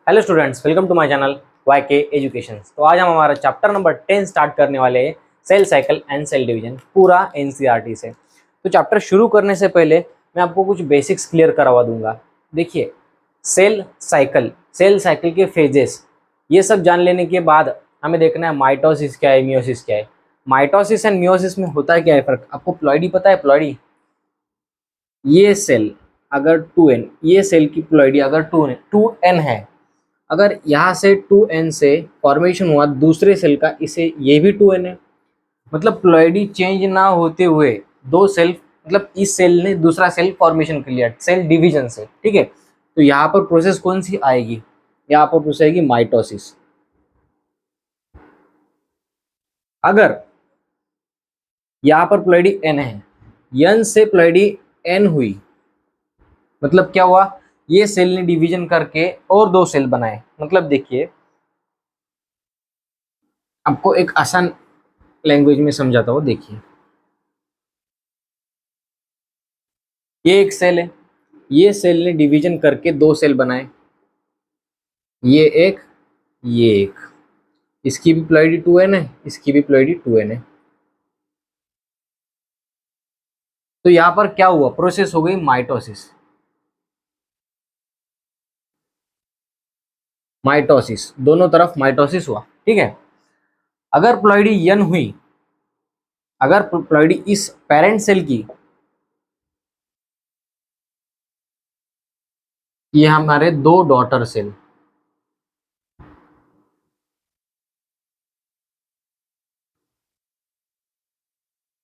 Hello students, welcome to my channel Y K education. तो आज हम हमारा चैप्टर नंबर 10 स्टार्ट करने वाले हैं, cell cycle and cell division, पूरा एनसीईआरटी से। तो चैप्टर शुरू करने से पहले मैं आपको कुछ बेसिक्स क्लियर करवा दूंगा। देखिए, सेल साइकिल के फेजेस, ये सब जान लेने के बाद हमें देखना है माइटोसिस क्या है, मियोसिस क्या है। माइटोसिस एंड मियोसिस में होता है क्या है फर्क, आपको प्लॉइडी पता है? प्लॉइडी, ये सेल अगर 2n, ये सेल की प्लॉइडी अगर 2n है, अगर यहाँ से 2n से फॉर्मेशन हुआ दूसरे सेल का, इसे ये भी 2n है, मतलब प्लॉइडी चेंज ना होते हुए दो सेल, मतलब इस सेल ने दूसरा सेल फॉर्मेशन कर लिया सेल डिवीजन से, ठीक है। तो यहाँ पर प्रोसेस कौन सी आएगी? यहाँ पर प्रोसेस आएगी माइटोसिस। अगर यहाँ पर प्लॉइडी n है, n से प्लॉइडी n हुई, मतलब क्या हुआ, ये सेल ने डिवीजन करके और दो सेल बनाए। मतलब देखिए, आपको एक आसान लैंग्वेज में समझाता हूँ। देखिए, ये एक सेल है, ये सेल ने डिवीजन करके दो सेल बनाए, ये एक, ये एक, इसकी भी प्लॉइडी 2n है, इसकी भी प्लॉइडी 2n है। तो यहां पर क्या हुआ, प्रोसेस हो गई माइटोसिस। माइटोसिस, दोनों तरफ माइटोसिस हुआ, ठीक है। अगर प्लॉइडी n हुई, अगर प्लॉइडी इस पेरेंट सेल की, ये हमारे दो डॉटर सेल,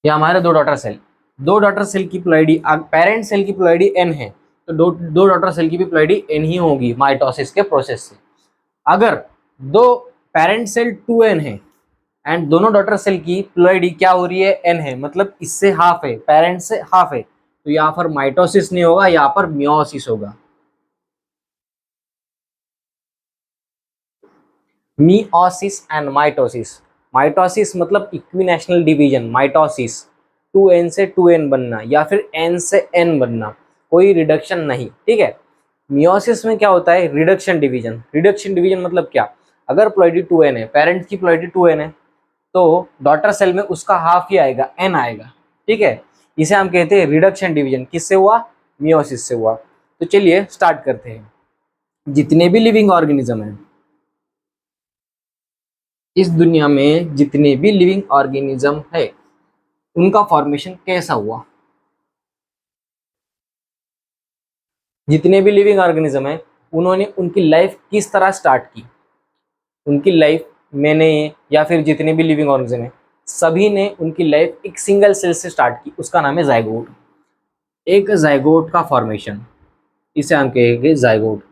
ये हमारे दो डॉटर सेल की प्लॉइडी, पेरेंट सेल की प्लॉइडी n है, तो दो डॉटर सेल की भी प्लॉइडी n ही होगी माइटोसिस के प्रोसेस से। अगर दो पेरेंट सेल 2n है एंड दोनों डॉटर सेल की प्लॉइडी क्या हो रही है, n है, मतलब इससे हाफ है, पेरेंट से हाफ है, तो यहाँ पर माइटोसिस नहीं होगा, यहाँ पर मियोसिस होगा। मियोसिस एंड माइटोसिस, माइटोसिस मतलब इक्विनेशनल डिवीजन, माइटोसिस 2n से 2n बनना या फिर n से n बनना, कोई रिडक्शन नहीं, ठीक है। मियोसिस में क्या होता है, रिडक्शन डिवीजन। रिडक्शन डिवीजन मतलब क्या, अगर प्लॉइडी 2n है, पेरेंट की प्लॉइडी 2n है, तो डॉटर सेल में उसका हाफ ही आएगा, n आएगा, ठीक है। इसे हम कहते हैं रिडक्शन डिवीजन। किससे हुआ? मियोसिस से हुआ। तो चलिए स्टार्ट करते हैं। जितने भी लिविंग ऑर्गेनिज्म हैं इस दुनिया में, जितने भी लिविंग ऑर्गेनिज्म है, उनका फॉर्मेशन कैसा हुआ? जितने भी लिविंग ऑर्गेनिज्म है, उन्होंने उनकी लाइफ किस तरह स्टार्ट की? उनकी लाइफ, मैंने या फिर जितने भी लिविंग ऑर्गेनिज्म है, सभी ने उनकी लाइफ एक सिंगल सेल से स्टार्ट की, उसका नाम है जाइगोट। एक जाइगोट का फॉर्मेशन, इसे हम कहेंगे जाइगोट।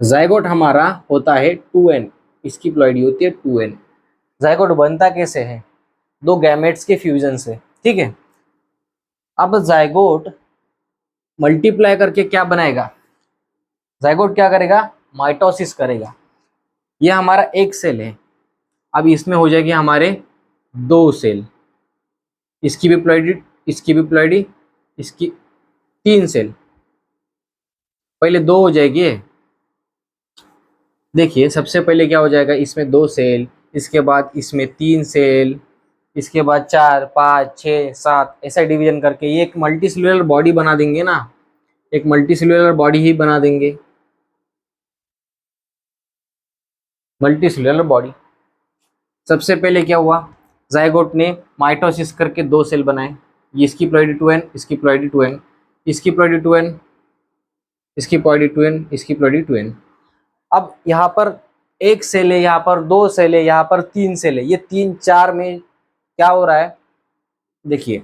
जाइगोट हमारा होता है 2n, इसकी प्लॉइडी होती है 2n। जाइगोट बनता कैसे है? दो गैमेट्स के फ्यूजन से, ठीक है। अब जाइगोट मल्टीप्लाई करके क्या बनाएगा? जाइगोट क्या करेगा? माइटोसिस करेगा। ये हमारा एक सेल है, अब इसमें हो जाएगी हमारे दो सेल, इसकी भी प्लॉइडी, इसकी भी प्लॉइडी, इसकी, तीन सेल, पहले दो हो जाएगी। देखिए, सबसे पहले क्या हो जाएगा, इसमें दो सेल, इसके बाद इसमें तीन सेल, इसके बाद 4, 5, 6, 7, ऐसा डिवीजन करके ये एक मल्टी सेलुलर बॉडी बना देंगे ना, एक मल्टी सेलुलर बॉडी ही बना देंगे, मल्टी सेलुलर बॉडी। सबसे पहले क्या हुआ, जाइगोट ने माइटोसिस करके दो सेल बनाए, ये इसकी प्लॉइडी 2n, इसकी प्लॉइडी 2n, इसकी प्लॉइडी 2n, इसकी प्लॉइडी 2n, इसकी प्लॉइडी 2n। अब यहाँ पर एक सेल है, यहाँ पर दो सेल है, यहाँ पर तीन सेल है, ये तीन चार में क्या हो रहा है? देखिए,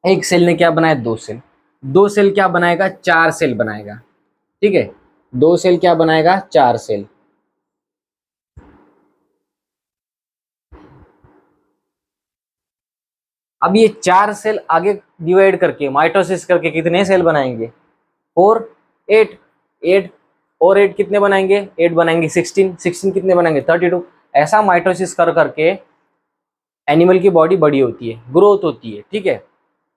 एक सेल ने क्या बनाया, दो सेल, दो सेल क्या बनाएगा, चार सेल बनाएगा, ठीक है। दो सेल क्या बनाएगा, चार सेल। अब ये चार सेल आगे डिवाइड करके माइटोसिस करके कितने सेल बनाएंगे? 4, 8, 8 और 8 कितने बनाएंगे? 8 बनाएंगे 16, 16 कितने बनाएंगे? 32। ऐसा माइटोसिस कर करके एनिमल की बॉडी बड़ी होती है, ग्रोथ होती है, ठीक है।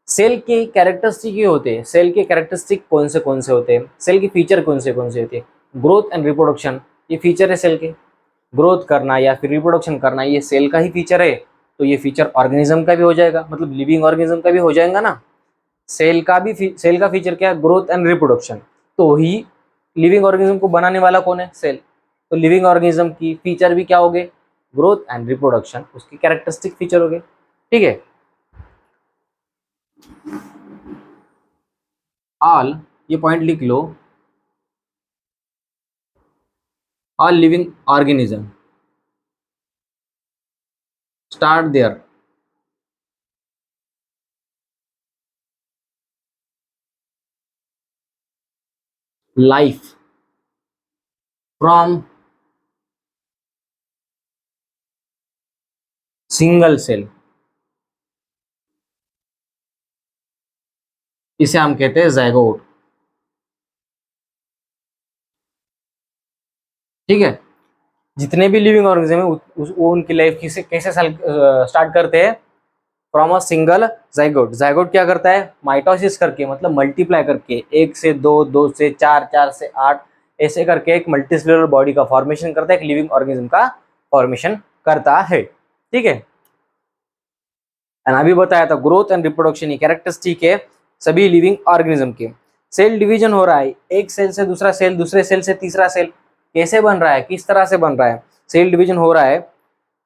सेल के कैरेक्टरिस्टिक ये होते हैं, सेल के कैरेक्टरिस्टिक कौन से होते हैं, सेल के फीचर कौन से होते हैं। ग्रोथ एंड रिप्रोडक्शन ये फीचर है सेल के, ग्रोथ करना या फिर रिप्रोडक्शन करना ये सेल का ही फीचर है, तो ये फीचर ऑर्गेनिज्म का भी हो जाएगा, मतलब लिविंग ऑर्गेनिज्म का भी हो जाएगा ना। सेल का फीचर क्या है, ग्रोथ एंड रिप्रोडक्शन, तो ही लिविंग ऑर्गेनिज्म को बनाने वाला कौन है, सेल। तो लिविंग ऑर्गेनिज्म की फीचर भी क्या हो गए, ग्रोथ एंड रिप्रोडक्शन, उसकी कैरेक्टरिस्टिक फीचर हो गए, ठीक है। ऑल, ये पॉइंट लिख लो, all living organism start their life from single cell, इसे हम कहते हैं ज़ायगोट, ठीक है। जितने भी लिविंग ऑर्गेनिज्म है वो उनकी लाइफ किसे कैसे स्टार्ट करते हैं, from a single zygote. Zygote क्या करता है, माइटोसिस करके, मतलब मल्टीप्लाई करके, 1 से 2, 2 से 4, 4 से 8, ऐसे करके एक मल्टीसेलुलर बॉडी का फॉर्मेशन करता है, एक लिविंग ऑर्गेनिज्म का फॉर्मेशन करता है, ठीक है। एंड अभी बताया था ग्रोथ एंड रिप्रोडक्शन ये कैरेक्टरिस्टिक है सभी लिविंग ऑर्गेनिज्म के। सेल डिवीजन हो रहा है, एक सेल से दूसरा सेल, दूसरे सेल से तीसरा सेल, कैसे बन रहा है, किस तरह से बन रहा है, सेल डिवीजन हो रहा है,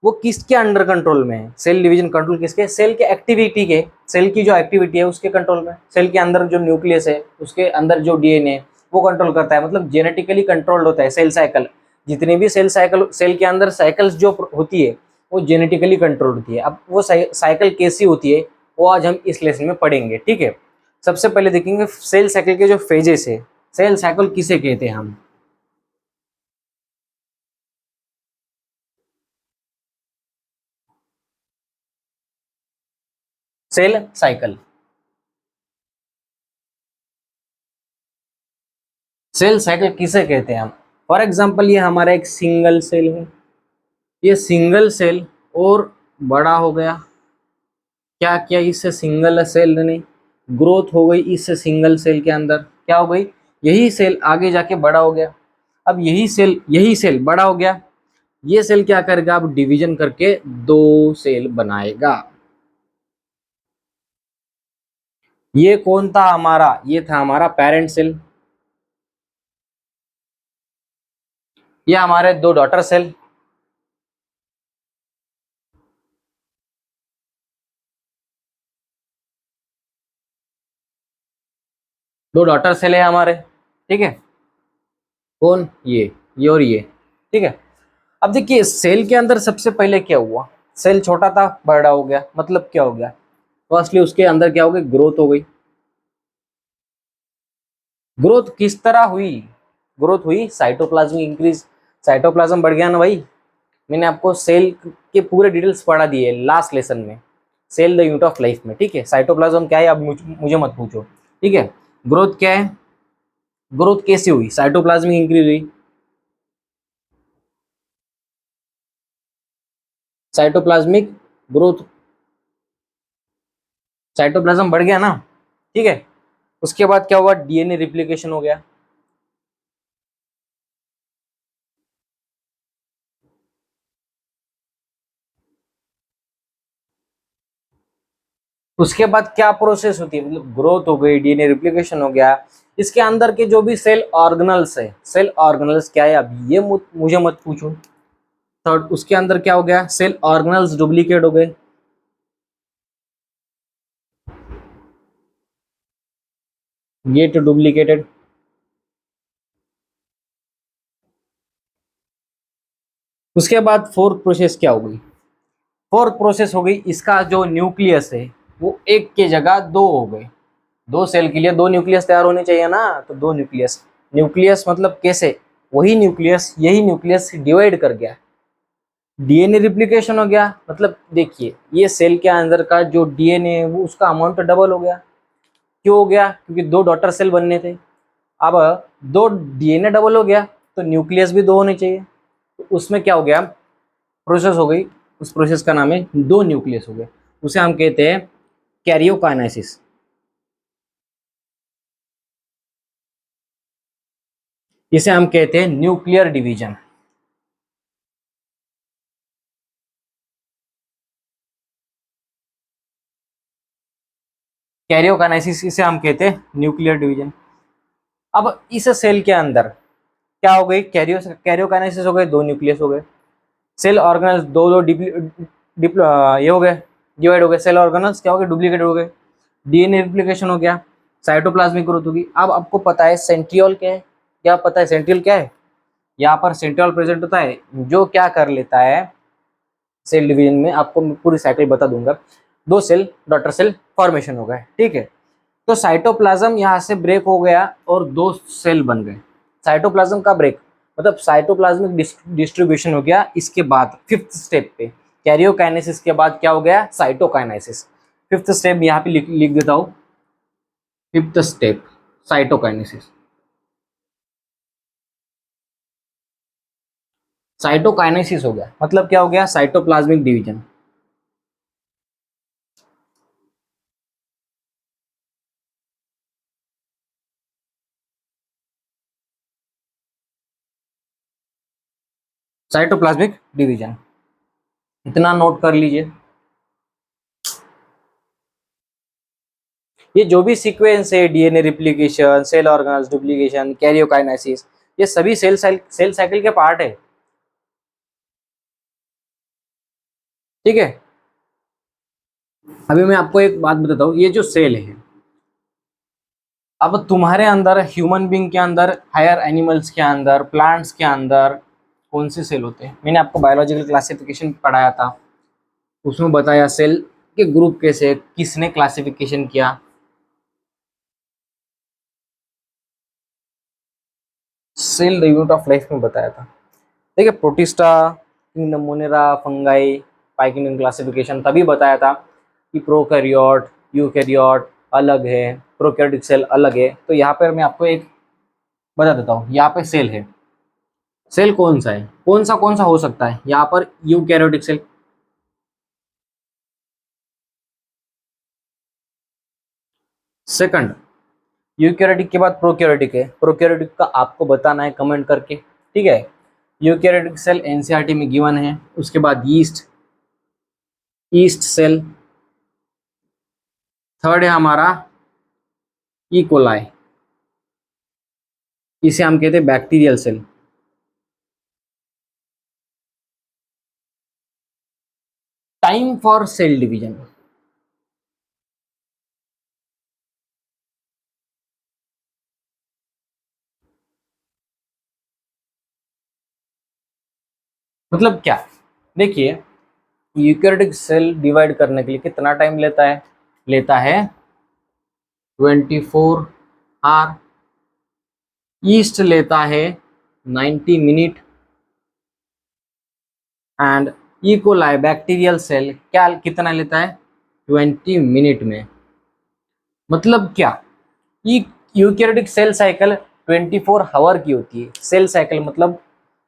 वो किसके अंडर कंट्रोल में है, सेल डिवीजन कंट्रोल किसके, सेल के एक्टिविटी के, सेल की जो एक्टिविटी है उसके कंट्रोल में। सेल के अंदर जो न्यूक्लियस है उसके अंदर जो डीएनए वो कंट्रोल करता है, मतलब जेनेटिकली कंट्रोल्ड होता है सेल साइकिल। जितने भी सेल साइकिल, सेल के अंदर साइकिल्स जो होती है वो जेनेटिकली कंट्रोल होती है। अब वो साइकिल कैसी होती है वो आज हम इस लेसन में पढ़ेंगे, ठीक है। सबसे पहले देखेंगे सेल साइकिल के जो फेजेस है, सेल साइकिल किसे कहते हैं हम। सेल साइकिल, सेल साइकिल किसे कहते हैं हम। फॉर एग्जाम्पल ये हमारा एक सिंगल सेल है, ये सिंगल सेल और बड़ा हो गया, क्या किया इससे सिंगल सेल ने ग्रोथ हो गई, इससे सिंगल सेल के अंदर क्या हो गई, यही सेल आगे जाके बड़ा हो गया। अब यही सेल बड़ा हो गया, ये सेल क्या करेगा, अब डिवीजन करके 2 सेल बनाएगा। ये कौन था हमारा, ये था हमारा पेरेंट सेल, ये हमारे 2 डॉटर सेल, दो डॉटर सेल है हमारे, ठीक है। कौन, ये और ये, ठीक है। अब देखिए सेल के अंदर सबसे पहले क्या हुआ, सेल छोटा था बड़ा हो गया, मतलब क्या हो गया, फर्स्टली उसके अंदर क्या हो गई, ग्रोथ हो गई। ग्रोथ किस तरह हुई, ग्रोथ हुई साइटोप्लाज्मिक इंक्रीज, साइटोप्लाज्म बढ़ गया ना भाई। मैंने आपको सेल के पूरे डिटेल्स पढ़ा दिए लास्ट लेसन में, cell the unit of life में, ठीक है। साइटोप्लाज्म क्या है अब मुझे मत पूछो, ठीक है। ग्रोथ क्या है, ग्रोथ कैसे हुई, साइटोप्लाज्मिक इंक्रीज हुई, साइटोप्लाज्मिक ग्रोथ, साइटोप्लाज्म बढ़ गया ना, ठीक है। उसके बाद क्या हुआ, डीएनए रिप्लिकेशन हो गया। उसके बाद क्या प्रोसेस होती है, मतलब ग्रोथ हो गई, डीएनए रिप्लिकेशन हो गया, इसके अंदर के जो भी सेल ऑर्गेनल्स है, सेल ऑर्गेनल्स क्या है अब ये मुझे मत पूछो। थर्ड, उसके अंदर क्या हो गया, सेल ऑर्गेनल्स डुप्लीकेट हो गए, गेट डुप्लीकेटेड। उसके बाद फोर्थ प्रोसेस क्या हो गई, फोर्थ प्रोसेस हो गई इसका जो न्यूक्लियस है वो एक के जगह 2 हो गए। 2 सेल के लिए 2 न्यूक्लियस तैयार होने चाहिए ना, तो 2 न्यूक्लियस, न्यूक्लियस मतलब कैसे, वही न्यूक्लियस, यही न्यूक्लियस डिवाइड कर गया, डीएनए रिप्लिकेशन हो गया। मतलब देखिए ये सेल के अंदर का जो डीएनए है वो उसका अमाउंट डबल हो गया। क्यों हो गया, क्योंकि 2 डॉटर सेल बनने थे। अब 2 डीएनए डबल हो गया तो न्यूक्लियस भी 2 होने चाहिए, तो उसमें क्या हो गया, प्रोसेस हो गई, उस प्रोसेस का नाम है 2 न्यूक्लियस हो गए, उसे हम कहते हैं कैरियोकाइनेसिस। इसे हम कहते हैं न्यूक्लियर डिवीजन। कैरियोकाइनेसिस इसे हम कहते हैं न्यूक्लियर डिवीजन। अब इस सेल के अंदर क्या हो गई, कैरियोकाइनेसिस हो गए, दो न्यूक्लियस हो गए, सेल ऑर्गेनल्स दो दो ये हो गए, डिवाइड हो गए, सेल ऑर्गेनल्स क्या हो गए, डुप्लीकेट हो गए, डीएनए रिप्लिकेशन हो गया, साइटोप्लाज्मिक ग्रोथ होगी। अब आपको पता है सेंट्रियोल क्या है, क्या पता है सेंट्रियोल क्या है, यहाँ पर सेंट्रियोल प्रेजेंट होता है जो क्या कर लेता है सेल डिवीजन में, आपको मैं पूरी साइकिल बता दूंगा। दो सेल डॉटर सेल फॉर्मेशन हो गए, ठीक है। तो साइटोप्लाज्म यहाँ से ब्रेक हो गया और दो सेल बन गए। साइटोप्लाज्म का ब्रेक मतलब साइटोप्लाज्मिक डिस्ट्रीब्यूशन हो गया। इसके बाद फिफ्थ स्टेप पे कैरियोकाइनेसिस के बाद क्या हो गया, साइटोकाइनेसिस। फिफ्थ स्टेप यहाँ पे लिख देता हूँ, फिफ्थ स्टेप साइटोकाइनेसिस। साइटोकाइनेसिस हो गया मतलब क्या हो गया, साइटोप्लाज्मिक डिवीजन। साइटोप्लाज्मिक डिवीजन इतना नोट कर लीजिए। ये जो भी सीक्वेंस है, DNA replication, cell organelles duplication, karyokinesis, ये सभी सेल साइकिल के पार्ट है, ठीक है। अभी मैं आपको एक बात बताता हूँ, ये जो सेल है, अब तुम्हारे अंदर ह्यूमन बींग के अंदर, हायर एनिमल्स के अंदर, प्लांट्स के अंदर कौन से सेल होते हैं, मैंने आपको बायोलॉजिकल क्लासिफिकेशन पढ़ाया था, उसमें बताया सेल के ग्रुप कैसे, किसने क्लासिफिकेशन किया। Cell the unit of life में बताया था, देखिए प्रोटिस्टा, किंगडम मोनेरा, फंगाई, पाइकिंग क्लासिफिकेशन तभी बताया था कि प्रोकैरियोट यूकैरियोट अलग है, प्रोकैरियोटिक सेल अलग है। तो यहाँ पर मैं आपको एक बता देता हूँ, यहाँ पे सेल है, सेल कौन सा है, कौन सा हो सकता है, यहाँ पर यूकैरियोटिक सेल। सेकंड यूकैरियोटिक के बाद प्रोकैरियोटिक है, प्रोकैरियोटिक का आपको बताना है कमेंट करके, ठीक है। यूकैरियोटिक सेल एनसीईआरटी में गिवन है। उसके बाद यीस्ट, ईस्ट सेल। थर्ड है हमारा ई कोलाई, इसे हम कहते हैं bacterial cell. Time for cell division, मतलब क्या, देखिए यूकैरियोटिक सेल डिवाइड करने के लिए कितना टाइम लेता है, लेता है 24 आवर। ईस्ट लेता है 90 minute. And E coli bacterial cell क्या कितना लेता है, 20 मिनट में। मतलब क्या, यूकैरियोटिक सेल साइकिल 24 आवर की होती है। सेल साइकिल मतलब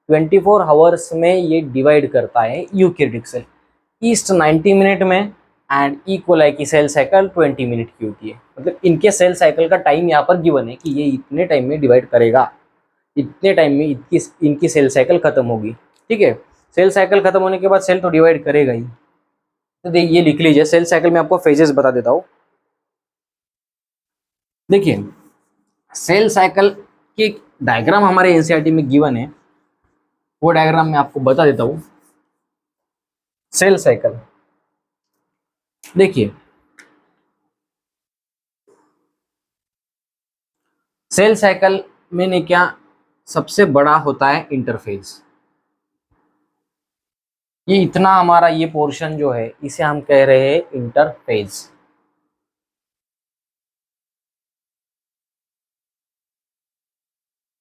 24 आवर्स में ये डिवाइड करता है यूकैरियोटिक सेल। ईस्ट 90 मिनट में एंड इकोलाई की सेल साइकिल 20 मिनट की होती है। मतलब इनके सेल साइकिल का टाइम यहाँ पर गिवन है कि ये इतने टाइम में डिवाइड करेगा, इतने टाइम में इनकी सेल साइकिल खत्म होगी, ठीक है। सेल साइकिल खत्म होने के बाद सेल तो डिवाइड करेगा ही। तो ये लिख लीजिए, सेल साइकिल में आपको फेजेस बता देता हूँ। देखिए सेल साइकिल की डायग्राम हमारे एनसीईआरटी में गिवन है, वो डायग्राम मैं आपको बता देता हूँ। सेल साइकिल देखिए, सेल साइकिल में क्या सबसे बड़ा होता है इंटरफेज। ये इतना हमारा ये पोर्शन जो है इसे हम कह रहे हैं इंटरफेज।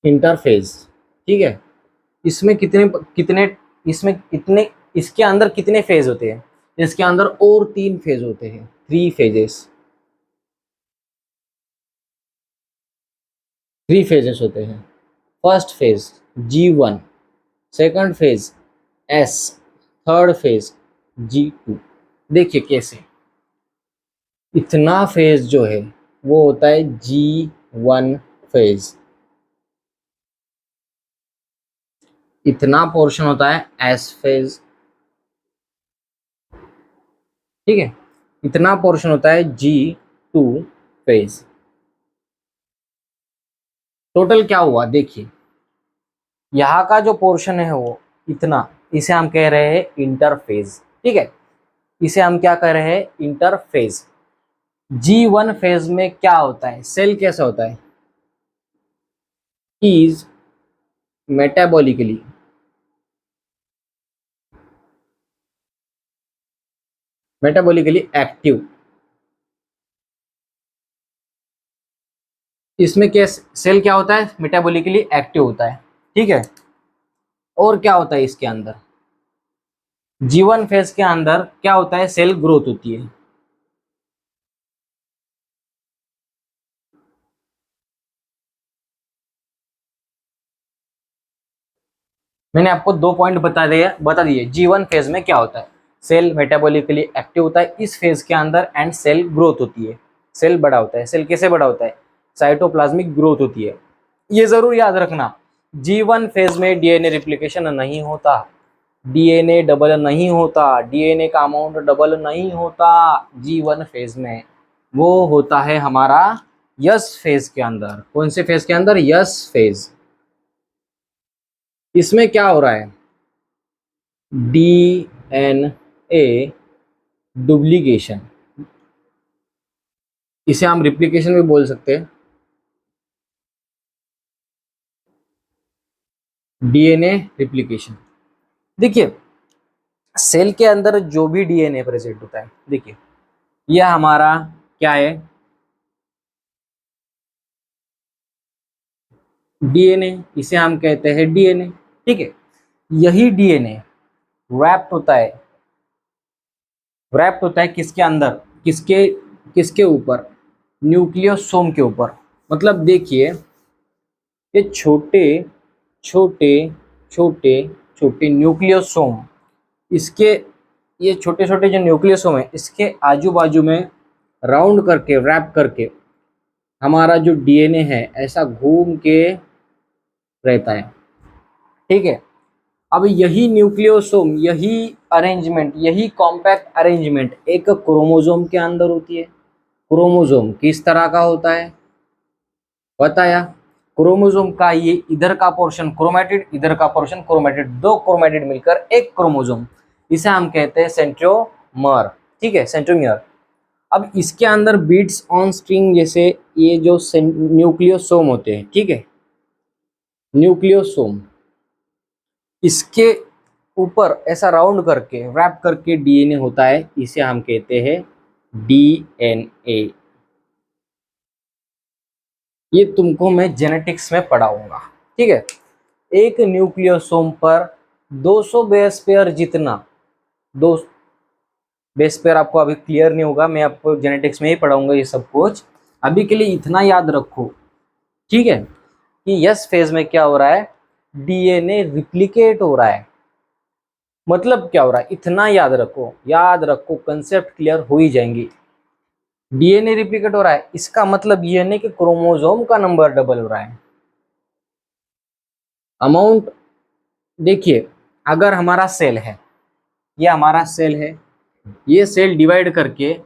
इंटरफेज, ठीक है। इसमें कितने कितने इसमें कितने इसके अंदर कितने फेज होते हैं, इसके अंदर और 3 फेज होते हैं, 3 फेजेस, 3 फेजेस होते हैं। First phase G1, second phase S, third phase G2। देखिए कैसे, इतना फेज जो है वो होता है G1 फेज। इतना पोर्शन होता है एस फेज, ठीक है, इतना पोर्शन होता है G2 फेज। टोटल क्या हुआ देखिए, यहाँ का जो पोर्शन है वो इतना, इसे हम कह रहे हैं इंटरफेज, ठीक है, इसे हम क्या कह रहे हैं, इंटरफेज। G1 फेज में क्या होता है, सेल कैसा होता है, इज मेटाबॉलिकली एक्टिव। इसमें क्या, सेल क्या होता है, मेटाबॉलिकली एक्टिव होता है, ठीक है। और क्या होता है इसके अंदर, G1 फेज के अंदर क्या होता है, सेल ग्रोथ होती है। मैंने आपको 2 पॉइंट बता दिए G1 फेज में क्या होता है, सेल मेटाबॉलिकली एक्टिव होता है इस फेज के अंदर, एंड सेल ग्रोथ होती है, सेल बड़ा होता है। सेल कैसे बड़ा होता है, साइटोप्लाज्मिक ग्रोथ होती है। ये जरूर याद रखना, G1 फेज में डीएनए रिप्लिकेशन नहीं होता, डीएनए डबल नहीं होता, डीएनए का अमाउंट डबल नहीं होता G1 फेज में। वो होता है हमारा यस फेज के अंदर। कौन से फेज के अंदर, यस फेज। इसमें क्या हो रहा है, डीएनए डुप्लीकेशन, इसे हम रिप्लिकेशन भी बोल सकते हैं। डीएनए रिप्लिकेशन, देखिए सेल के अंदर जो भी डीएनए प्रेजेंट होता है, देखिए यह हमारा क्या है, डीएनए, इसे हम कहते हैं डीएनए, ठीक है। यही डीएनए रैप्ट होता है, रैप्ट होता है किसके अंदर, किसके किसके ऊपर, न्यूक्लियोसोम के ऊपर। मतलब देखिए ये छोटे छोटे छोटे छोटे न्यूक्लियोसोम, इसके, ये छोटे छोटे जो न्यूक्लियोसोम है इसके आजू बाजू में राउंड करके, रैप करके हमारा जो डीएनए है ऐसा घूम के रहता है, ठीक है। अब यही न्यूक्लियोसोम, यही अरेंजमेंट, यही कॉम्पैक्ट अरेंजमेंट एक क्रोमोसोम के अंदर होती है। क्रोमोसोम किस तरह का होता है बताया, क्रोमोसोम का ये इधर का पोर्शन क्रोमैटिड, इधर का पोर्शन क्रोमैटिड, दो क्रोमैटिड मिलकर एक क्रोमोसोम, इसे हम कहते हैं सेंट्रोमर, ठीक है, सेंट्रोमियर। अब इसके अंदर बीट्स ऑन स्ट्रिंग जैसे ये जो न्यूक्लियोसोम होते हैं, ठीक है, न्यूक्लियोसोम, इसके ऊपर ऐसा राउंड करके, रैप करके डीएनए होता है, इसे हम कहते हैं डीएनए। ये तुमको मैं जेनेटिक्स में पढ़ाऊंगा, ठीक है। एक न्यूक्लियोसोम पर 200 बेस पेयर जितना, दो बेस पेयर आपको अभी क्लियर नहीं होगा, मैं आपको जेनेटिक्स में ही पढ़ाऊंगा ये सब कुछ। अभी के लिए इतना याद रखो, ठीक है, कि यस फेज में क्या हो रहा है, डीएनए रिप्लिकेट हो रहा है। मतलब क्या हो रहा है, इतना याद रखो, याद रखो, कंसेप्ट क्लियर हो ही जाएंगे। डीएनए रिप्लिकेट हो रहा है, इसका मतलब ये नहीं कि क्रोमोसोम का नंबर डबल हो रहा है। अमाउंट देखिए, अगर हमारा सेल है, ये हमारा सेल है, ये सेल डिवाइड करके,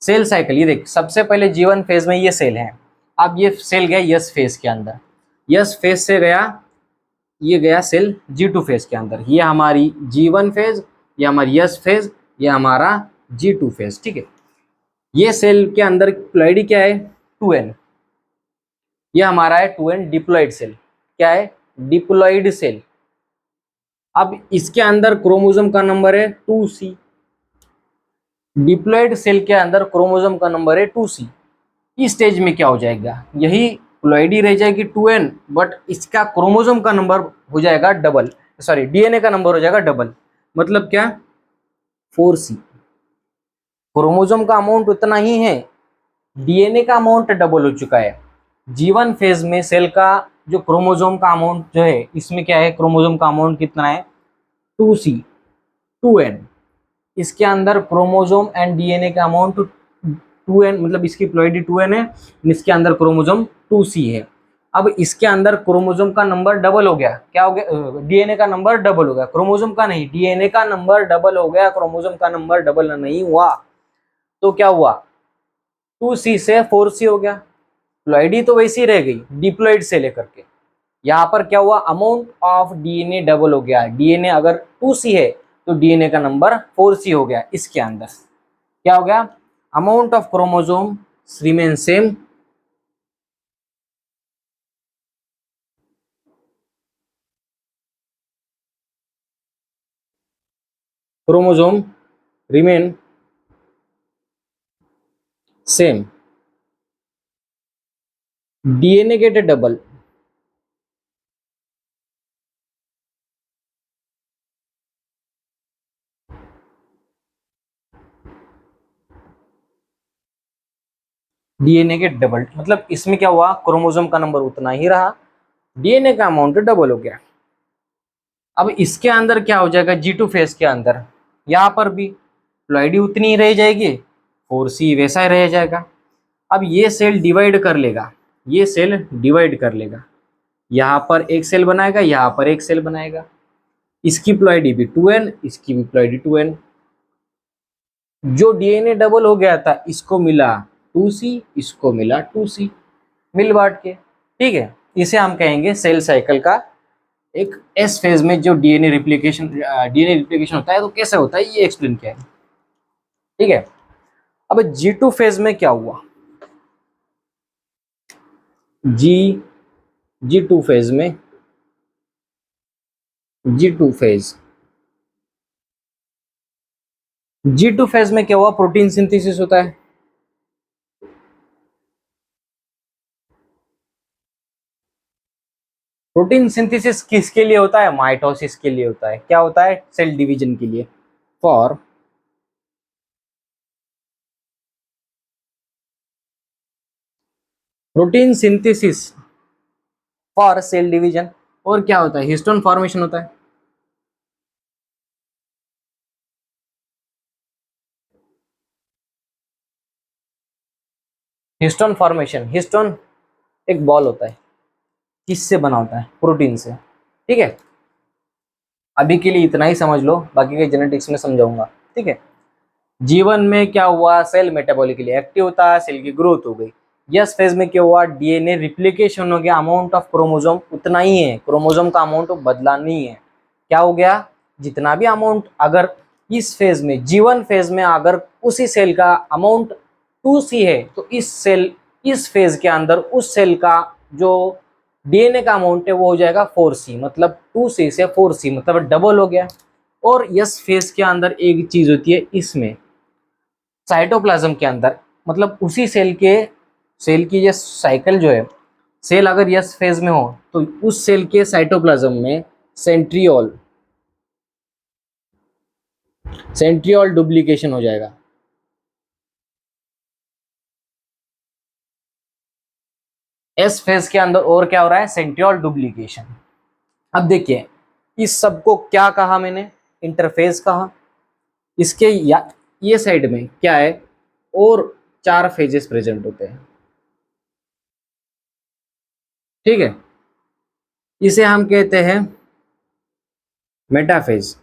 सेल साइकिल, ये देख सबसे पहले G1 फेज में ये सेल है। अब ये सेल गया यस फेज के अंदर, यस फेज से गया, ये गया सेल G2 फेज के अंदर। ये हमारी G1 फेज, ये हमारी यस फेज, ये हमारा G2 फेज, ठीक है। ये सेल के अंदर प्लॉइडी क्या है, 2n, ये हमारा है 2n डिप्लॉइड सेल। क्या है, डिप्लॉइड सेल। अब इसके अंदर क्रोमोसोम का नंबर है 2c, डिप्लॉइड सेल के अंदर क्रोमोसोम का नंबर है 2c। इस स्टेज में क्या हो जाएगा, यही प्लॉइडी रह जाएगी 2n, बट इसका क्रोमोसोम का नंबर हो जाएगा डबल, सॉरी डीएनए का नंबर हो जाएगा डबल। मतलब क्या, 4c। क्रोमोसोम का अमाउंट उतना ही है, डीएनए का अमाउंट डबल हो चुका है। G1 फेज में सेल का जो क्रोमोसोम का अमाउंट जो है, इसमें क्या है, क्रोमोसोम का अमाउंट कितना है, 2c, 2n। इसके अंदर क्रोमोसोम एंड डीएनए का अमाउंट 2n, मतलब इसकी प्लॉइडी 2n है, इसके अंदर क्रोमोसोम 2c है। अब इसके अंदर क्रोमोसोम का नंबर डबल हो गया, क्या हो गया, डीएनए का नंबर डबल हो गया, क्रोमोसोम का नहीं, डीएनए का नंबर डबल हो गया, क्रोमोसोम का नंबर डबल नहीं हुआ। तो क्या हुआ, 2C से 4C हो गया। प्लॉइडी तो वैसी ही रह गई डिप्लॉइड से लेकर के। यहाँ पर क्या हुआ, अमाउंट ऑफ डीएनए डबल हो गया। डीएनए अगर 2C है तो डीएनए का नंबर 4C हो गया। इसके अंदर क्या हो गया, amount of chromosome remain same, chromosome remain same, DNA get double. DNA के डबल मतलब इसमें क्या हुआ, क्रोमोसोम का नंबर उतना ही रहा, डीएनए का अमाउंट डबल हो गया। अब इसके अंदर क्या हो जाएगा, G2 फेज के अंदर यहाँ पर भी प्लॉइडी उतनी ही रह जाएगी, 4C वैसा ही रह जाएगा। अब ये सेल डिवाइड कर लेगा, ये सेल डिवाइड कर लेगा, यहाँ पर एक सेल बनाएगा, यहाँ पर एक सेल बनाएगा। इसकी प्लॉइडी भी 2n, इसकी भी प्लॉइडी 2n। जो डीएनए डबल हो गया था इसको मिला 2C, इसको मिला 2C, मिल बांट के। ठीक है, इसे हम कहेंगे सेल साइकिल का एक एस फेज में जो डीएनए रिप्लिकेशन होता है तो कैसे होता है ये एक्सप्लेन किया है। ठीक है, अब G2 फेज में क्या हुआ, जी G2 फेज में, G2 फेज G2 फेज में क्या हुआ, प्रोटीन सिंथेसिस होता है। प्रोटीन सिंथेसिस किसके लिए होता है, माइटोसिस के लिए होता है। क्या होता है, सेल डिवीजन के लिए, for protein synthesis for cell division. और क्या होता है, हिस्टोन फॉर्मेशन होता है। हिस्टोन फॉर्मेशन, हिस्टोन एक बॉल होता है, किससे बना होता है, प्रोटीन से। ठीक है, अभी के लिए इतना ही समझ लो, बाकी के जेनेटिक्स में समझाऊंगा। ठीक है, जीवन में क्या हुआ, सेल मेटाबॉलिकली एक्टिव होता है, सेल की ग्रोथ हो गई। यस फेज में क्या हुआ, डीएनए रिप्लिकेशन हो गया, अमाउंट ऑफ क्रोमोसोम उतना ही है, क्रोमोसोम का अमाउंट बदला नहीं है। क्या हो गया, जितना भी अमाउंट अगर इस फेज में, जीवन फेज में अगर उसी सेल का अमाउंट 2C है तो इस फेज के अंदर उस सेल का जो डीएनए का अमाउंट है वो हो जाएगा 4C, मतलब 2C से 4C मतलब डबल हो गया। और यस फेज के अंदर एक चीज होती है, इसमें साइटोप्लाज्म के अंदर, मतलब उसी सेल की ये साइकिल जो है, सेल अगर यस फेज में हो तो उस सेल के साइटोप्लाज्म में सेंट्रियोल सेंट्रियोल डुप्लीकेशन हो जाएगा। एस फेज के अंदर और क्या हो रहा है, सेंट्रियोल डुप्लीकेशन। अब देखिए इस सब को क्या कहा मैंने, इंटरफेस कहा। इसके ये साइड में क्या है, और 4 फेजेस प्रेजेंट होते हैं। ठीक है, इसे हम कहते हैं मेटाफेज,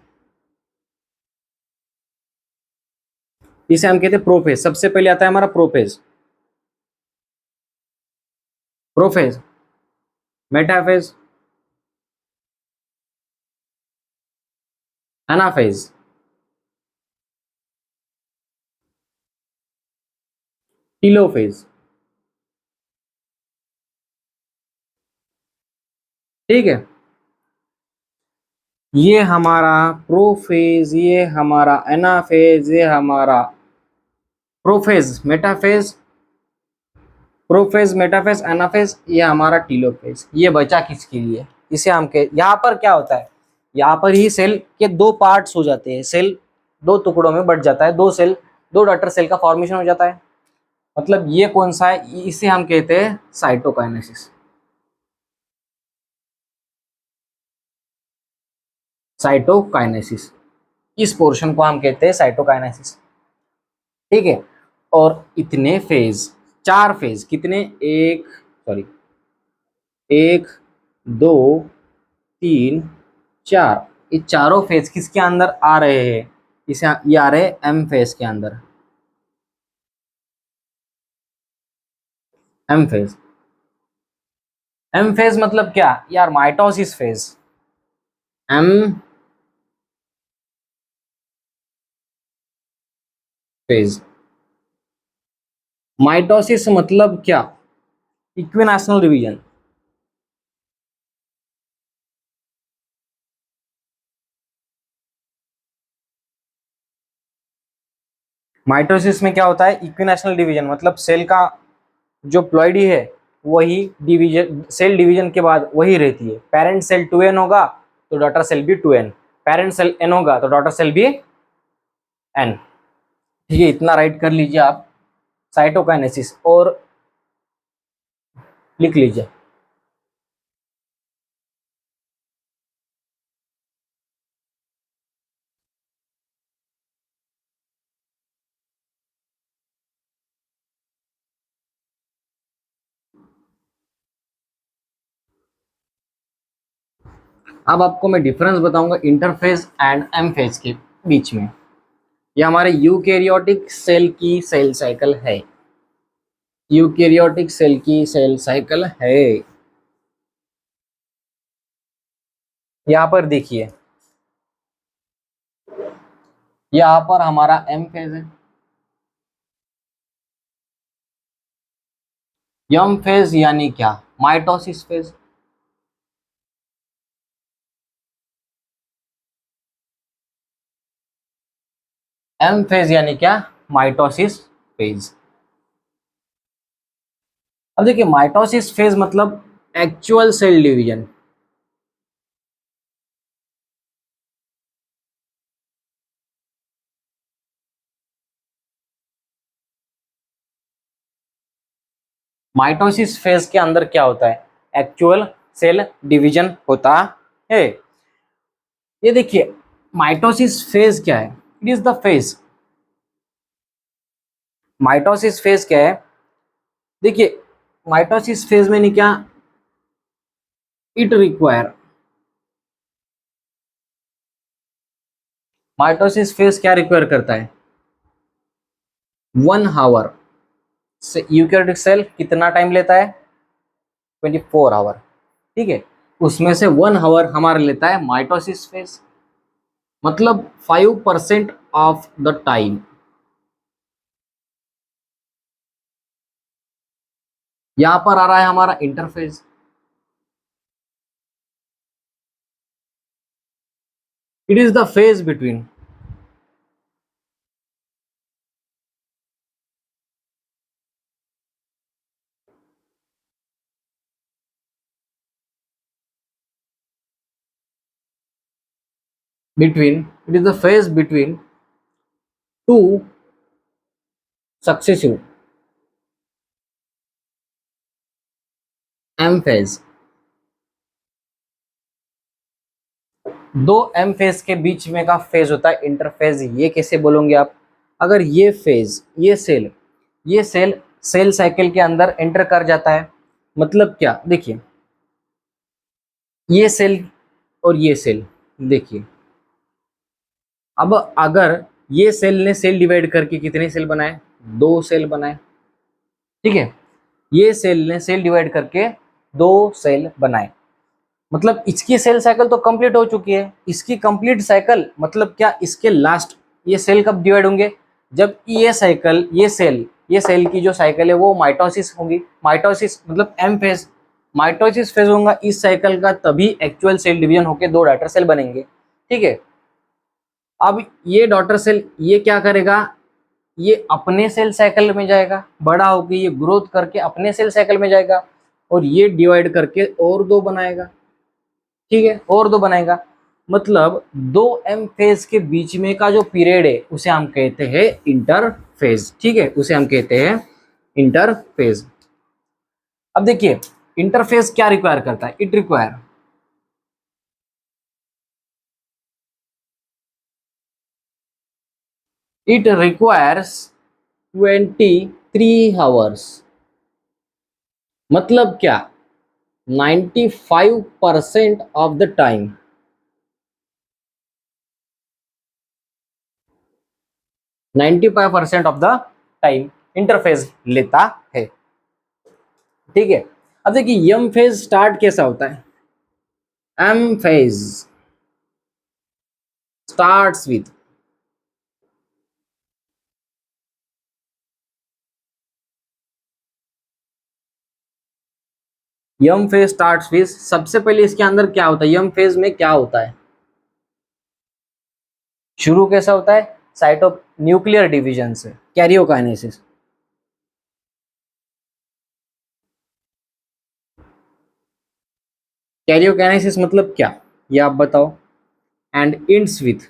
इसे हम कहते हैं प्रोफेज। सबसे पहले आता है हमारा prophase, prophase, metaphase, anaphase, telophase. ठीक है, ये हमारा प्रोफेज, ये हमारा एनाफेज, ये हमारा prophase, metaphase, prophase, metaphase, anaphase, ये हमारा टीलोफेज। ये बचा किसके लिए, इसे हम यहाँ पर क्या होता है, यहाँ पर ही सेल के 2 पार्ट्स हो जाते हैं, सेल 2 टुकड़ों में बट जाता है, 2 डॉटर सेल का फॉर्मेशन हो जाता है। मतलब ये कौन सा है, इसे हम कहते हैं साइटोकाइनेसिस, साइटोकाइनेसिस। इस पोर्शन को हम कहते हैं साइटोकाइनेसिस। ठीक है, और इतने फेज, 4 फेज, कितने, एक, सॉरी, एक, दो, तीन, चार, ये चारों फेज किसके अंदर आ रहे हैं? इसे ये आ रहे हैं एम फेज के अंदर। एम फेज, एम फेज मतलब क्या यार? Mitosis phase. M phase, mitosis मतलब क्या? इक्विनेशनल डिवीजन। माइटोसिस में क्या होता है? इक्विनेशनल डिवीजन, मतलब सेल का जो प्लॉइडी है वही डिवीजन, सेल डिवीजन के बाद वही रहती है। पेरेंट सेल 2n होगा तो डॉटर सेल भी 2n, पेरेंट सेल n होगा तो डॉटर सेल भी n। ठीक है, इतना राइट कर लीजिए आप। साइटोकाइनेसिस और लिख लीजिए। अब आपको मैं डिफरेंस बताऊंगा इंटरफेज एंड एम फेज के बीच में। ये हमारे यूकैरियोटिक सेल की सेल साइकिल है। यूकैरियोटिक सेल की सेल साइकिल है। यहाँ पर देखिए, यहाँ पर हमारा एम फेज है। एम फेज यानी क्या? Mitosis phase. एम फेज यानी क्या? Mitosis phase. अब देखिए, माइटोसिस फेज मतलब actual cell division. Mitosis phase के अंदर क्या होता है? एक्चुअल सेल डिवीजन होता है। ये देखिए, माइटोसिस फेज क्या है? It is the phase. Mitosis phase क्या है? देखिए, माइटोसिस फेज में नहीं क्या, इट रिक्वायर, माइटोसिस फेज क्या रिक्वायर करता है? 1 आवर से यूकैरियोटिक सेल कितना टाइम लेता है? 24 आवर। ठीक है, उसमें से 1 आवर हमारा लेता है माइटोसिस फेज, मतलब 5% ऑफ द टाइम। यहां पर आ रहा है हमारा interphase. It is the phase between, it is the phase between two successive m phase। दो एम फेज के बीच में का फेज होता है इंटरफेज। ये कैसे बोलोगे आप? अगर ये फेज, ये सेल सेल साइकिल के अंदर एंटर कर जाता है, मतलब क्या? देखिए, ये सेल और ये सेल, देखिए, अब अगर ये सेल ने सेल डिवाइड करके कितने सेल बनाए? 2 सेल बनाए। ठीक है, ये सेल ने सेल डिवाइड करके 2 सेल बनाए, मतलब इसकी सेल साइकिल तो कंप्लीट हो चुकी है। इसकी कंप्लीट साइकिल मतलब क्या? इसके लास्ट ये सेल कब डिवाइड होंगे? जब ये साइकिल, ये सेल की जो साइकिल है वो माइटोसिस होगी। माइटोसिस मतलब एम फेज, माइटोसिस फेज होगा इस साइकिल का, तभी एक्चुअल सेल डिवीजन होके 2 डॉटर सेल बनेंगे। ठीक है, अब ये डॉटर सेल ये क्या करेगा? ये अपने सेल साइकिल में जाएगा, बड़ा होके ये ग्रोथ करके अपने सेल साइकिल में जाएगा, और ये डिवाइड करके और 2 बनाएगा। ठीक है, और 2 बनाएगा, मतलब 2 एम फेज के बीच में का जो पीरियड है उसे हम कहते हैं इंटरफेज। ठीक है, उसे हम कहते हैं इंटरफेज। अब देखिए, इंटरफेज क्या रिक्वायर करता है? It requires 23 hours. मतलब क्या? 95% of the time, 95% of the time interphase लेता है। ठीक है, अब देखिए एम फेज स्टार्ट कैसा होता है। M phase starts with M phase starts with, सबसे पहले इसके अंदर क्या होता है, यम फेज में क्या होता है, शुरू कैसा होता है, साइटो न्यूक्लियर डिवीजन से, कैरियोकाइनेसिस। कैरियोकाइनेसिस मतलब क्या, ये आप बताओ। And ends with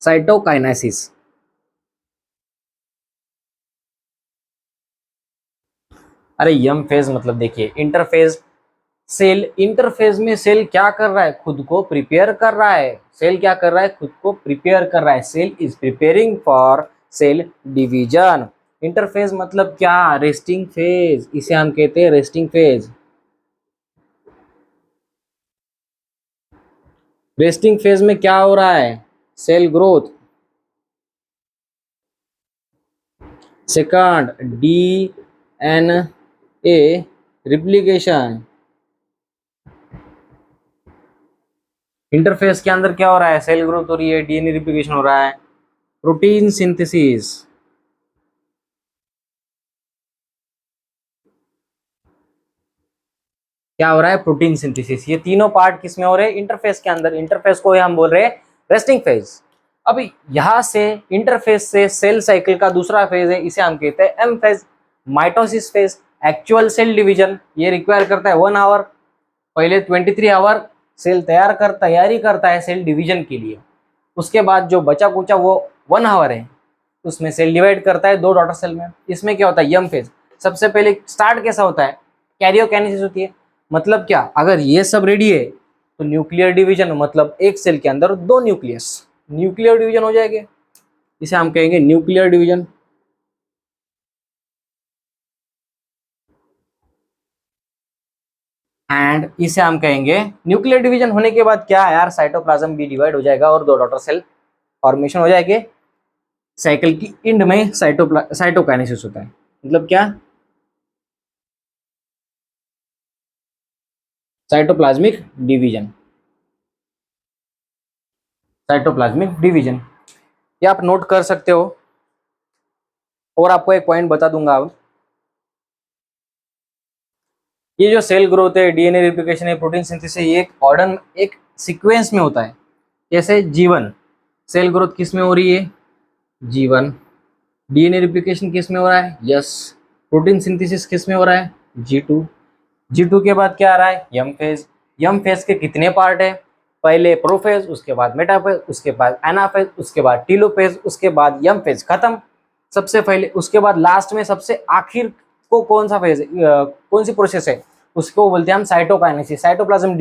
cytokinesis. अरे यम फेज मतलब देखिए इंटरफेज, सेल इंटरफेज में सेल क्या कर रहा है, खुद को प्रिपेयर कर रहा है। सेल क्या कर रहा है, खुद को प्रिपेयर कर रहा है। Cell is preparing for cell division. Interphase मतलब क्या, रेस्टिंग फेज, इसे हम कहते हैं रेस्टिंग फेज। रेस्टिंग फेज में क्या हो रहा है, cell growth. Second D N A replication. Interphase के अंदर क्या हो रहा है, सेल ग्रोथ हो रही है, डीएनए रिप्लिकेशन हो रहा है। प्रोटीन सिंथेसिस, क्या हो रहा है, प्रोटीन सिंथेसिस। ये तीनों पार्ट किसमें हो रहे हैं, इंटरफेस के अंदर। इंटरफेस को हम बोल रहे हैं रेस्टिंग फेज। अब यहां से इंटरफेस से सेल साइकिल का दूसरा फेज है, इसे हम कहते हैं M phase, mitosis phase, actual cell division. ये रिक्वायर करता है 1 आवर। पहले 23 आवर सेल तैयारी करता है सेल डिवीजन के लिए। उसके बाद जो बचा कुचा वो 1 आवर है, उसमें सेल डिवाइड करता है 2 डॉटर सेल में। इसमें क्या होता है, यम फेज। सबसे पहले स्टार्ट कैसा होता है, कैरियोकाइनेसिस होती है। मतलब क्या, अगर ये सब रेडी है तो न्यूक्लियर डिवीजन, मतलब एक सेल के अंदर 2 न्यूक्लियस, न्यूक्लियर डिवीजन हो जाएंगे। इसे हम कहेंगे न्यूक्लियर डिवीजन। एंड इसे हम कहेंगे न्यूक्लियर डिवीजन होने के बाद क्या है यार, साइटोप्लाज्म भी डिवाइड हो जाएगा और 2 डॉटर सेल फॉर्मेशन हो जाएंगे। साइकिल की एंड में साइटोकाइनेसिस होता है। मतलब क्या, साइटोप्लाज्मिक डिवीजन। साइटोप्लाज्मिक डिवीजन ये आप नोट कर सकते हो। और आपको एक पॉइंट बता दूंगा अब, ये जो सेल ग्रोथ है, डीएनए रिप्लिकेशन है, प्रोटीन सिंथेसिस है, ये एक ऑर्डर, एक सीक्वेंस में होता है। जैसे जीवन, सेल ग्रोथ किस में हो रही है, जीवन। डीएनए रिप्लिकेशन किस में हो रहा है, यस। प्रोटीन सिंथेसिस किस में हो रहा है, जी2। जी2 के बाद क्या आ रहा है, यम फेज। यम फेज के कितने पार्ट है, पहले प्रोफेज, उसके बाद मेटाफेज, उसके बाद एनाफेज, उसके बाद टीलोफेज, उसके बाद यम फेज खत्म। सबसे पहले उसके बाद लास्ट में सबसे आखिर को कौन सा फेज, कौन सी प्रोसेस है, उसको बोलते हैं हम cytokinesis, cytoplasmic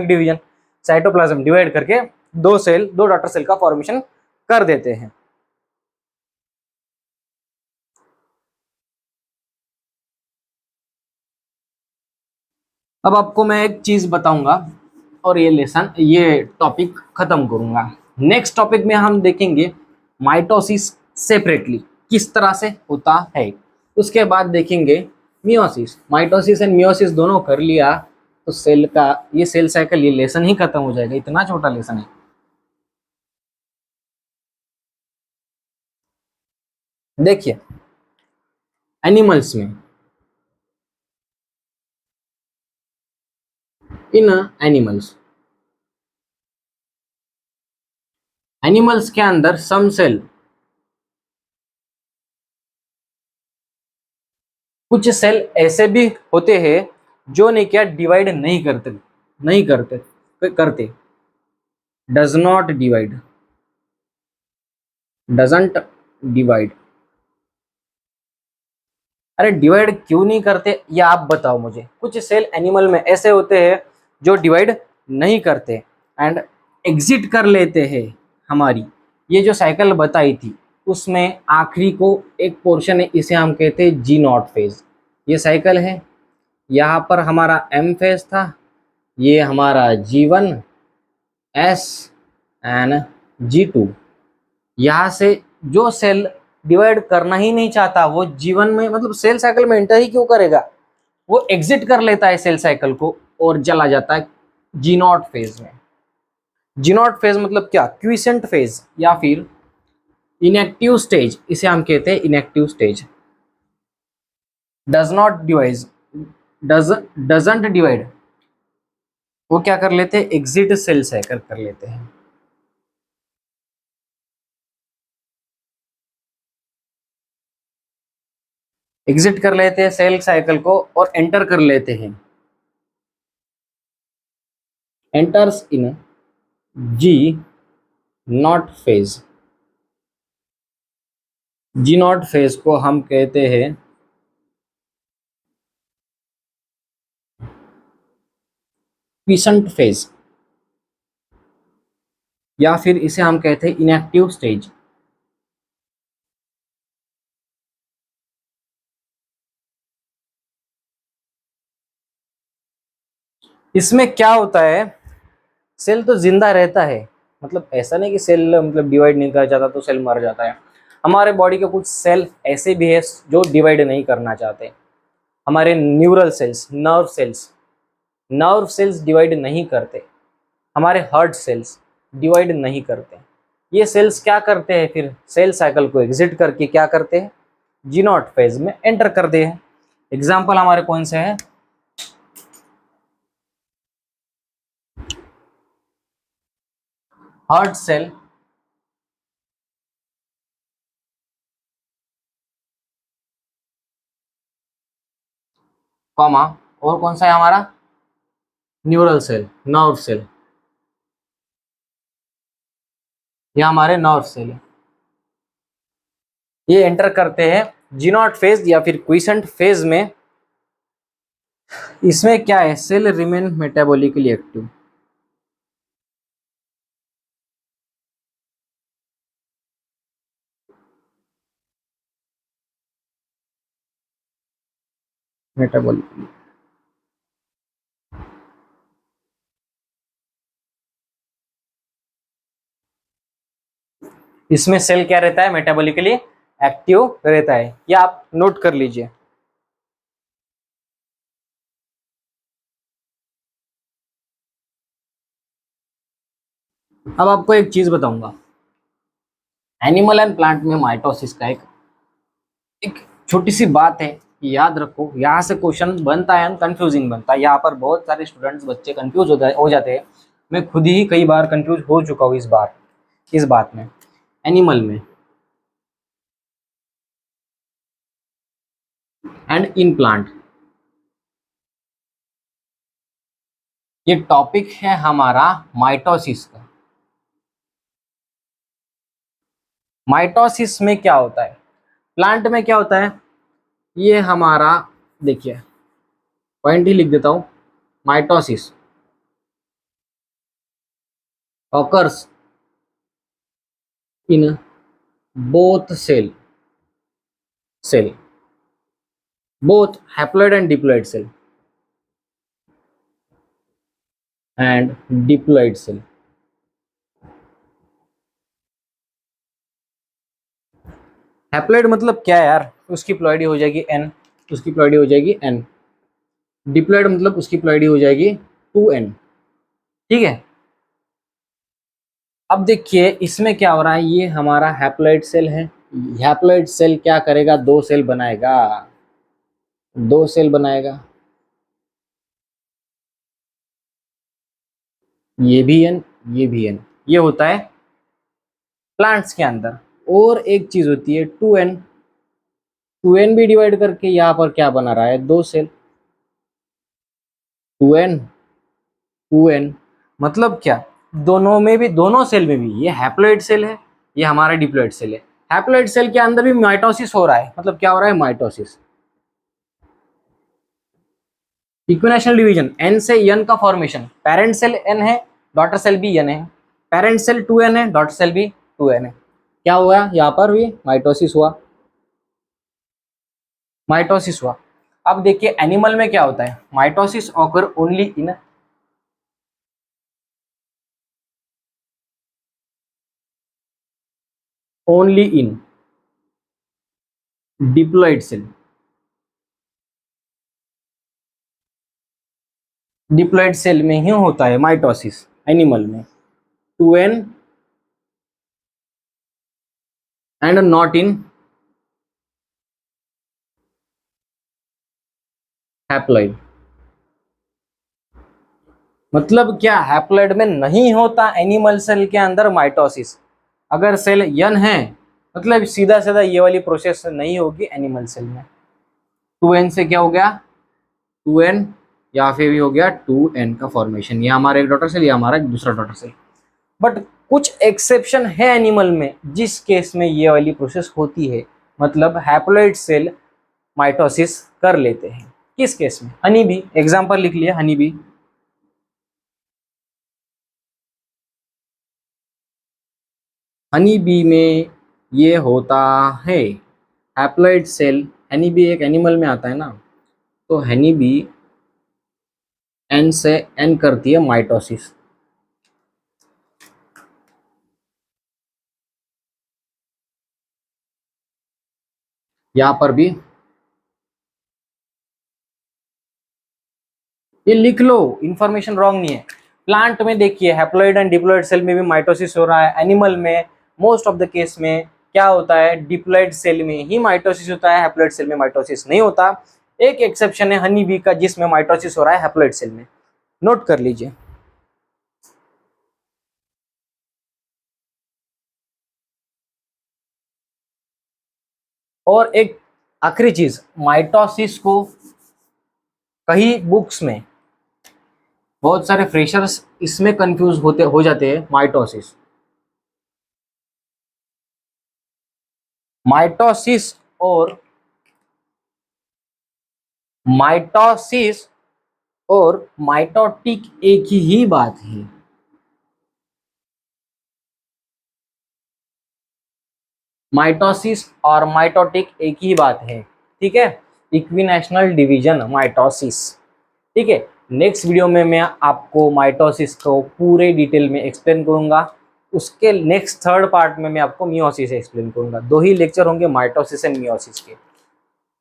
division. Cytoplasm divide करके 2 डॉटर सेल का फॉर्मेशन कर देते हैं। अब आपको मैं एक चीज बताऊंगा और ये टॉपिक खत्म करूंगा। नेक्स्ट टॉपिक में हम देखेंगे माइटोसिस सेपरेटली किस तरह से होता है। उसके बाद देखेंगे मियोसिस। माइटोसिस एंड मियोसिस दोनों कर लिया तो सेल का ये सेल साइकिल, ये लेसन ही खत्म हो जाएगा। इतना छोटा लेसन है। देखिए एनिमल्स में, इन एनिमल्स के अंदर सम सेल, कुछ सेल ऐसे भी होते हैं जो नहीं क्या डिवाइड नहीं करते does not divide, doesn't divide. अरे डिवाइड क्यों नहीं करते ये आप बताओ मुझे। कुछ सेल एनिमल में ऐसे होते हैं जो डिवाइड नहीं करते एंड एग्जिट कर लेते हैं। हमारी ये जो साइकिल बताई थी, उसमें आखिरी को एक पोर्शन है, इसे हम कहते हैं जी नॉट फेज। ये साइकिल है, यहाँ पर हमारा एम फेज था, ये हमारा G1 S एंड G2। यहाँ से जो सेल डिवाइड करना ही नहीं चाहता वो G1 में, मतलब सेल साइकिल में एंटर ही क्यों करेगा, वो एग्जिट कर लेता है सेल साइकिल को और चला जाता है जी नॉट फेज में। जी नॉट फेज मतलब क्या, क्विसेंट फेज या फिर इनएक्टिव स्टेज, इसे हम कहते हैं inactive stage. Does not divide, doesn't divide, वो क्या कर लेते हैं, एग्जिट सेल साइकिल कर लेते हैं। एग्जिट कर लेते हैं सेल साइकिल को और एंटर कर लेते हैं, enters in G nought phase. G nought phase को हम कहते हैं क्विसेंट फेज या फिर इसे हम कहते हैं इनएक्टिव स्टेज। इसमें क्या होता है, सेल तो जिंदा रहता है, मतलब ऐसा नहीं कि सेल मतलब डिवाइड नहीं करना चाहता तो सेल मर जाता है। हमारे बॉडी के कुछ सेल ऐसे भी है जो डिवाइड नहीं करना चाहते। हमारे neural sales, nerve cells divide नहीं करते। हमारे हार्ट सेल्स डिवाइड नहीं करते। ये सेल्स क्या करते हैं, फिर सेल साइकिल को एग्जिट करके क्या करते हैं, जी नॉट फेज में एंटर करते हैं। एग्जाम्पल हमारे कौन से हैं, हार्ट सेल, कॉमा, और कौन सा है हमारा, न्यूरल सेल, नर्व सेल, ये हमारे नर्व सेल है। ये एंटर करते हैं जी नॉट फेज या फिर क्विसेंट फेज में। इसमें क्या है, cell remain metabolically active. Metabolically, इसमें सेल क्या रहता है, मेटाबॉलिकली एक्टिव रहता है, या आप नोट कर लीजिए। अब आपको एक चीज बताऊंगा, एनिमल एंड प्लांट में माइटोसिस का एक छोटी सी बात है, याद रखो। यहाँ से क्वेश्चन बनता है, कंफ्यूजिंग बनता है। यहाँ पर बहुत सारे स्टूडेंट्स, बच्चे कंफ्यूज हो जाते हैं। मैं खुद ही कई बार कंफ्यूज हो चुका हूँ इस बात में। एनिमल में एंड इन प्लांट, ये टॉपिक है हमारा माइटोसिस का। माइटोसिस में क्या होता है, प्लांट में क्या होता है, ये हमारा, देखिए पॉइंट ही लिख देता हूं, mitosis occurs in both cell, both haploid and diploid cell and diploid cell। Haploid मतलब क्या है यार, उसकी प्लॉइडी हो जाएगी n, उसकी प्लॉइडी हो जाएगी n। डिप्लॉइड मतलब उसकी प्लॉइडी हो जाएगी 2n। ठीक है, अब देखिए इसमें क्या हो रहा है, ये हमारा हैप्लॉइड सेल है। हैप्लॉइड सेल क्या करेगा, दो सेल बनाएगा, दो सेल बनाएगा, ये भी n, ये भी n। ये होता है प्लांट्स के अंदर। और एक चीज होती है 2n, 2n भी डिवाइड करके यहाँ पर क्या बना रहा है, दो सेल, 2n 2n। मतलब क्या, दोनों में भी, दोनों सेल में भी, ये हैप्लॉइड सेल है, ये हमारा डिप्लॉइड सेल है। हैप्लॉइड सेल के अंदर भी माइटोसिस हो रहा है, मतलब क्या हो रहा है, माइटोसिस। इक्विनेशनल डिवीजन, एन से एन का फॉर्मेशन, पेरेंट सेल एन है, डॉटर सेल भी एन है, पेरेंट सेल 2n है, डॉटर सेल भी 2n है। क्या हुआ यहाँ पर भी माइटोसिस हुआ, माइटोसिस हुआ। अब देखिए एनिमल में क्या होता है, mitosis occur only in, only in diploid cell, diploid cell में ही होता है माइटोसिस एनिमल में, two N and not in haploid. मतलब क्या, हैप्लॉइड में नहीं होता एनिमल सेल के अंदर माइटोसिस। अगर सेल यन है मतलब सीधा सीधा ये वाली प्रोसेस नहीं होगी एनिमल सेल में। टू एन से क्या हो गया, टू एन या फिर भी हो गया टू एन का फॉर्मेशन, ये हमारा एक डॉटर सेल, ये हमारा एक दूसरा डॉटर सेल। बट कुछ एक्सेप्शन है एनिमल में जिस केस में ये वाली प्रोसेस होती है, मतलब हैप्लॉइड सेल माइटोसिस कर लेते हैं। किस केस में, हनी बी, एग्जाम्पल लिख लिया हनी बी। हनी बी में ये होता है हैप्लॉइड सेल, हनी बी एक एनिमल में आता है ना, तो हनी बी एन से एन करती है माइटोसिस। यहां पर भी ये लिख लो, इंफॉर्मेशन रॉन्ग नहीं है। प्लांट में देखिए हैप्लॉइड एंड डिप्लॉइड सेल में भी माइटोसिस हो रहा है, एनिमल में मोस्ट ऑफ द केस में क्या होता है, डिप्लॉइड सेल में ही माइटोसिस होता है, हैप्लॉइड सेल में माइटोसिस नहीं होता। एक एक्सेप्शन है हनी बी का जिसमें माइटोसिस हो रहा है हैप्लॉइड सेल में, नोट कर लीजिए। और एक आखिरी चीज, माइटोसिस को कई बुक्स में बहुत सारे फ्रेशर्स इसमें कंफ्यूज होते हो जाते हैं, माइटोसिस, माइटोसिस और माइटोसिस और माइटोटिक एक ही बात है। माइटोसिस और माइटोटिक एक ही बात है, ठीक है, इक्विनेशनल डिवीजन माइटोसिस, ठीक है। नेक्स्ट वीडियो में मैं आपको माइटोसिस को पूरे डिटेल में एक्सप्लेन करूंगा, उसके नेक्स्ट थर्ड पार्ट में मैं आपको मियोसिस एक्सप्लेन करूंगा। दो ही लेक्चर होंगे माइटोसिस एंड मियोसिस के,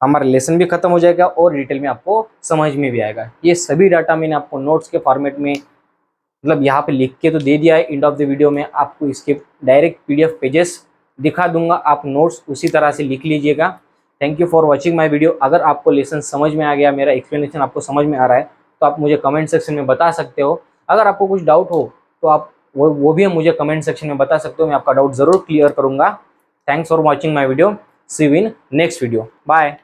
हमारा लेसन भी खत्म हो जाएगा और डिटेल में आपको समझ में भी आएगा। ये सभी डाटा मैंने आपको नोट्स के फॉर्मेट में मतलब यहाँ पे लिख के तो दे दिया है, एंड ऑफ द वीडियो में आपको इसके डायरेक्ट पीडीएफ पेजेस दिखा दूंगा, आप नोट्स उसी तरह से लिख लीजिएगा। Thank you for watching my video. अगर आपको लेसन समझ में आ गया, मेरा एक्सप्लेनेशन आपको समझ में आ रहा है, तो आप मुझे कमेंट सेक्शन में बता सकते हो। अगर आपको कुछ डाउट हो तो आप वो भी मुझे कमेंट सेक्शन में बता सकते हो, मैं आपका डाउट ज़रूर क्लियर करूँगा। Thanks for watching my video, see you in next video, bye.